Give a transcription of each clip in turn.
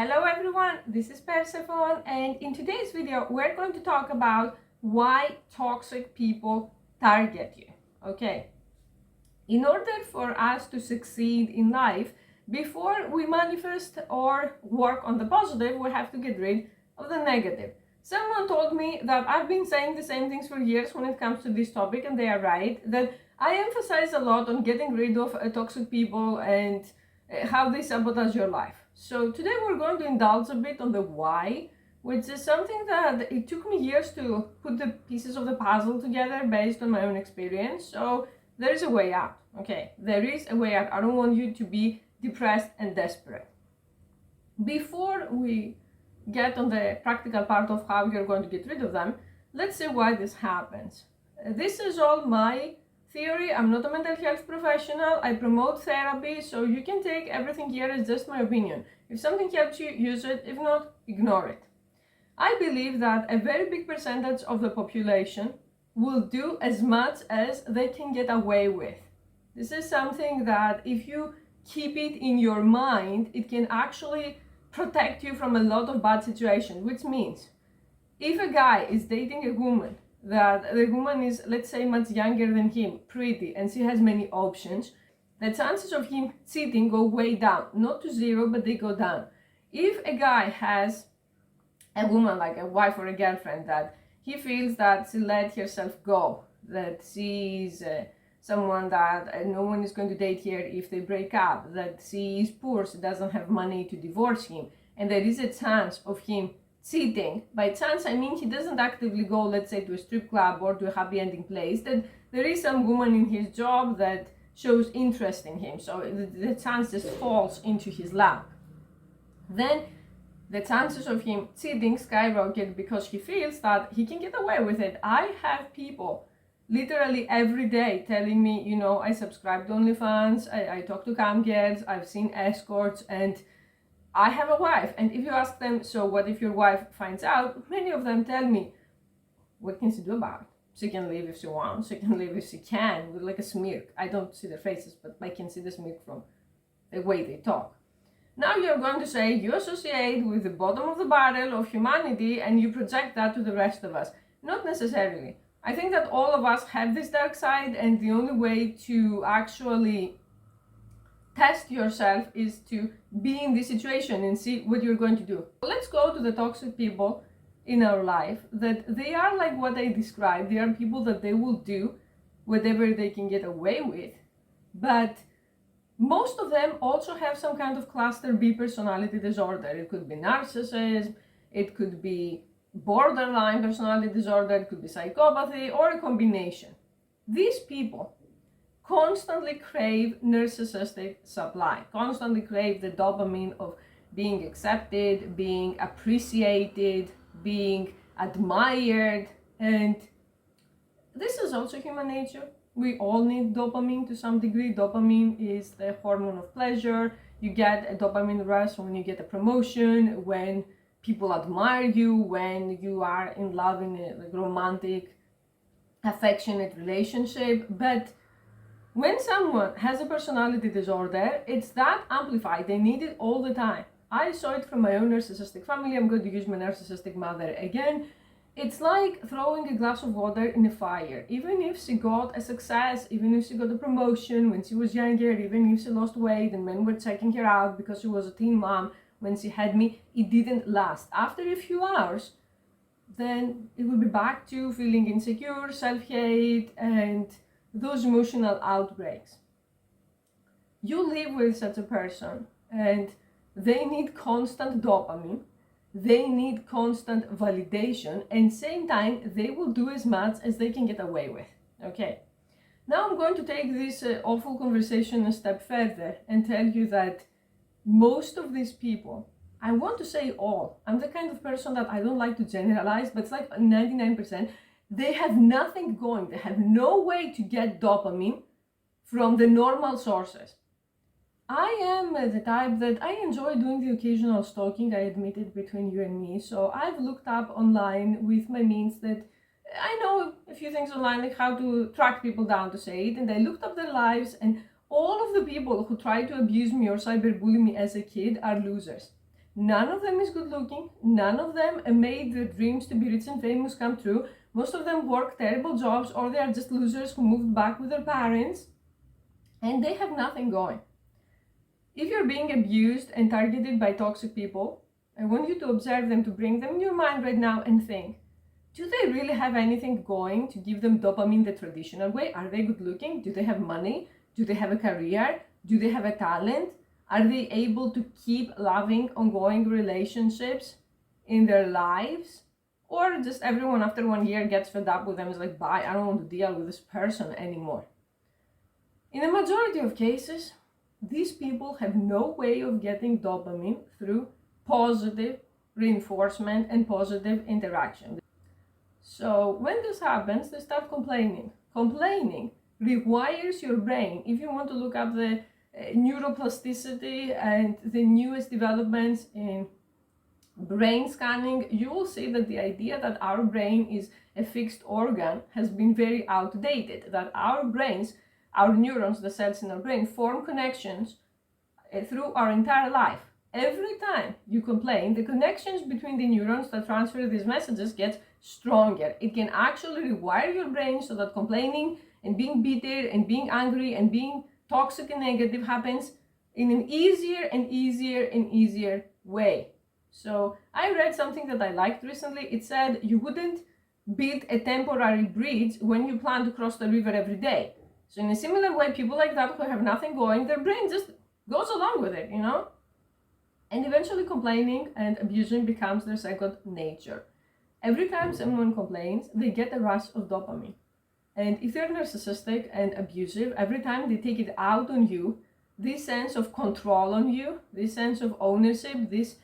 Hello everyone, this is Persephone, and in today's video we're going to talk about why toxic people target you. Okay, in order for us to succeed in life, before we manifest or work on the positive, we have to get rid of the negative. Someone told me that I've been saying the same things for years when it comes to this topic, and they are right, that I emphasize a lot on getting rid of toxic people and how they sabotage your life. So today we're going to indulge a bit on the why, which is something that it took me years to put the pieces of the puzzle together based on my own experience. So there is a way out. Okay, there is a way out. I don't want you to be depressed and desperate. Before we get on the practical part of how you're going to get rid of them, let's see why this happens. This is all my theory. I'm not a mental health professional. I promote therapy, so you can take everything here as just my opinion. If something helps you, use it. If not, ignore it. I believe that a very big percentage of the population will do as much as they can get away with. This is something that if you keep it in your mind, it can actually protect you from a lot of bad situations, which means if a guy is dating a woman that the woman is, let's say, much younger than him, pretty, and she has many options, the chances of him cheating go way down. Not to zero, but they go down. If a guy has a woman, like a wife or a girlfriend, that he feels that she let herself go, that she's someone that no one is going to date here if they break up, that she is poor, she doesn't have money to divorce him, and there is a chance of him cheating. By chance, I mean he doesn't actively go, let's say, to a strip club or to a happy ending place, that there is some woman in his job that shows interest in him, so the chance just falls into his lap. Then the chances of him cheating skyrocket because he feels that he can get away with it. I have people literally every day telling me, you know, I subscribe to OnlyFans, I talk to cam girls, I've seen escorts, and I have a wife. And if you ask them, so what if your wife finds out? Many of them tell me, what can she do about it? She can leave if she wants, she can leave if she can, with like a smirk. I don't see their faces, but I can see the smirk from the way they talk. Now you're going to say you associate with the bottom of the barrel of humanity and you project that to the rest of us. Not necessarily. I think that all of us have this dark side, and the only way to actually test yourself is to be in this situation and see what you're going to do. Let's go to the toxic people in our life, that they are like what I described. They are people that they will do whatever they can get away with, but most of them also have some kind of cluster B personality disorder. It could be narcissism, it could be borderline personality disorder, it could be psychopathy, or a combination. These people constantly crave narcissistic supply, constantly crave the dopamine of being accepted, being appreciated, being admired, and this is also human nature. We all need dopamine to some degree. Dopamine is the hormone of pleasure. You get a dopamine rush when you get a promotion, when people admire you, when you are in love in a romantic, affectionate relationship. But when someone has a personality disorder, it's that amplified. They need it all the time. I saw it from my own narcissistic family. I'm going to use my narcissistic mother again. It's like throwing a glass of water in a fire. Even if she got a success, even if she got a promotion when she was younger, even if she lost weight and men were checking her out because she was a teen mom when she had me, it didn't last. After a few hours, then it will be back to feeling insecure, self-hate, and those emotional outbreaks. You live with such a person and they need constant dopamine, they need constant validation, and same time they will do as much as they can get away with. Okay, now I'm going to take this awful conversation a step further and tell you that most of these people, I want to say all, I'm the kind of person that I don't like to generalize, but it's like 99%, they have nothing going, they have no way to get dopamine from the normal sources. I am the type that I enjoy doing the occasional stalking, I admit it, between you and me. So I've looked up online with my means that I know a few things online, like how to track people down, to say it, and I looked up their lives, and all of the people who tried to abuse me or cyberbully me as a kid are losers. None of them is good looking. None of them made their dreams to be rich and famous come true. Most of them work terrible jobs, or they are just losers who moved back with their parents, and they have nothing going. If you're being abused and targeted by toxic people, I want you to observe them, to bring them in your mind right now and think, do they really have anything going to give them dopamine the traditional way? Are they good looking? Do they have money? Do they have a career? Do they have a talent? Are they able to keep loving, ongoing relationships in their lives? Or just everyone after 1 year gets fed up with them, is like, bye, I don't want to deal with this person anymore. In the majority of cases, these people have no way of getting dopamine through positive reinforcement and positive interaction. So when this happens, they start complaining. Complaining rewires your brain. If you want to look up the neuroplasticity and the newest developments in brain scanning, you will see that the idea that our brain is a fixed organ has been very outdated, that our brains, our neurons, the cells in our brain, form connections through our entire life. Every time you complain, the connections between the neurons that transfer these messages get stronger. It can actually rewire your brain so that complaining and being bitter and being angry and being toxic and negative happens in an easier and easier and easier way. So I read something that I liked recently. It said you wouldn't build a temporary bridge when you plan to cross the river every day. So in a similar way, people like that who have nothing going, their brain just goes along with it, And eventually complaining and abusing becomes their second nature. Every time someone complains, they get a rush of dopamine. And if they're narcissistic and abusive, every time they take it out on you, this sense of control on you, this sense of ownership, this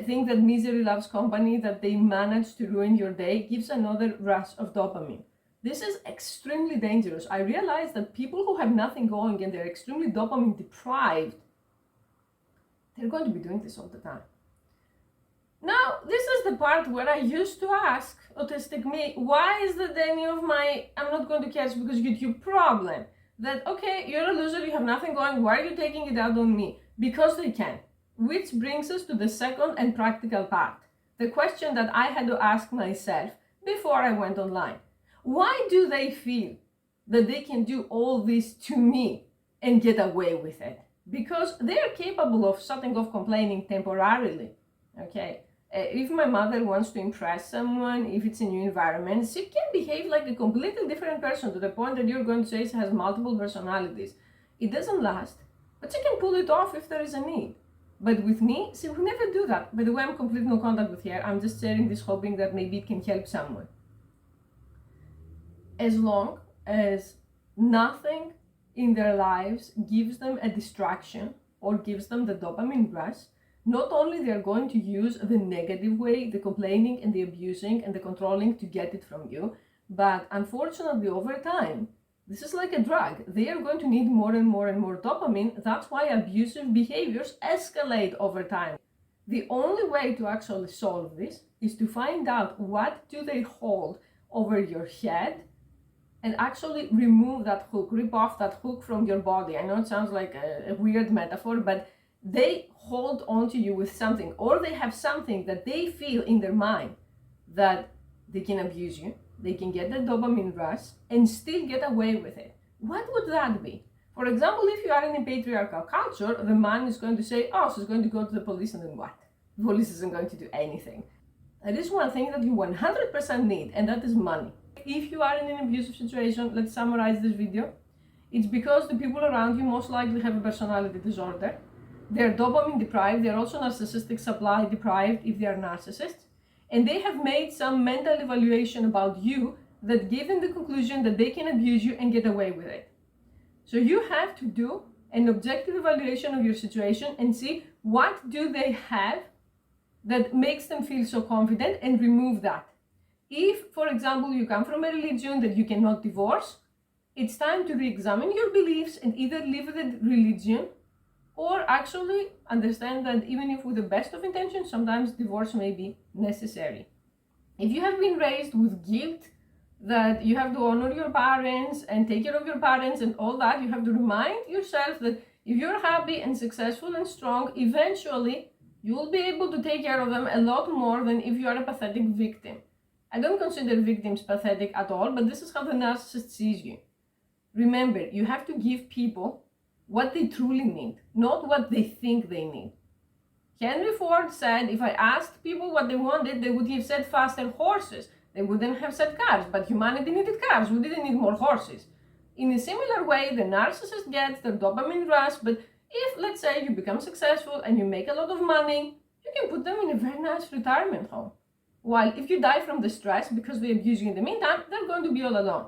thing that misery loves company, that they manage to ruin your day, gives another rush of dopamine. This is extremely dangerous. I realize that people who have nothing going and they're extremely dopamine deprived, they're going to be doing this all the time. Now, this is the part where I used to ask autistic me, why is that any of my, I'm not going to catch because YouTube problem? That, okay, you're a loser, you have nothing going, why are you taking it out on me? Because they can. Which brings us to the second and practical part. The question that I had to ask myself before I went online. Why do they feel that they can do all this to me and get away with it? Because they're capable of shutting off complaining temporarily, okay? If my mother wants to impress someone, if it's a new environment, she can behave like a completely different person to the point that you're going to say she has multiple personalities. It doesn't last, but she can pull it off if there is a need. But with me, she will never do that. By the way, I'm completely no contact with her. I'm just sharing this hoping that maybe it can help someone. As long as nothing in their lives gives them a distraction or gives them the dopamine rush, not only they're going to use the negative way, the complaining and the abusing and the controlling to get it from you, but unfortunately over time, this is like a drug. They are going to need more and more and more dopamine. That's why abusive behaviors escalate over time. The only way to actually solve this is to find out what do they hold over your head and actually remove that hook, rip off that hook from your body. I know it sounds like a weird metaphor, but they hold onto you with something, or they have something that they feel in their mind that they can abuse you, they can get the dopamine rush and still get away with it. What would that be? For example, if you are in a patriarchal culture, the man is going to say, oh, she's going to go to the police, and then what? The police isn't going to do anything. That is one thing that you 100% need, and that is money. If you are in an abusive situation, let's summarize this video. It's because the people around you most likely have a personality disorder. They're dopamine deprived. They're also narcissistic supply deprived if they are narcissists. And they have made some mental evaluation about you that gave them the conclusion that they can abuse you and get away with it. So you have to do an objective evaluation of your situation and see what do they have that makes them feel so confident and remove that. If, for example, you come from a religion that you cannot divorce, it's time to re-examine your beliefs and either leave the religion or actually understand that even if with the best of intentions, sometimes divorce may be necessary. If you have been raised with guilt that you have to honor your parents and take care of your parents and all that, you have to remind yourself that if you're happy and successful and strong, eventually You will be able to take care of them a lot more than if you are a pathetic victim. I don't consider victims pathetic at all, but this is how the narcissist sees you. Remember, you have to give people what they truly need, not what they think they need. Henry Ford said if I asked people what they wanted, they would have said faster horses. They wouldn't have said cars, but humanity needed cars. We didn't need more horses. In a similar way, the narcissist gets their dopamine rush, but if, let's say, you become successful and you make a lot of money, you can put them in a very nice retirement home. While if you die from the stress because they abuse you in the meantime, they're going to be all alone.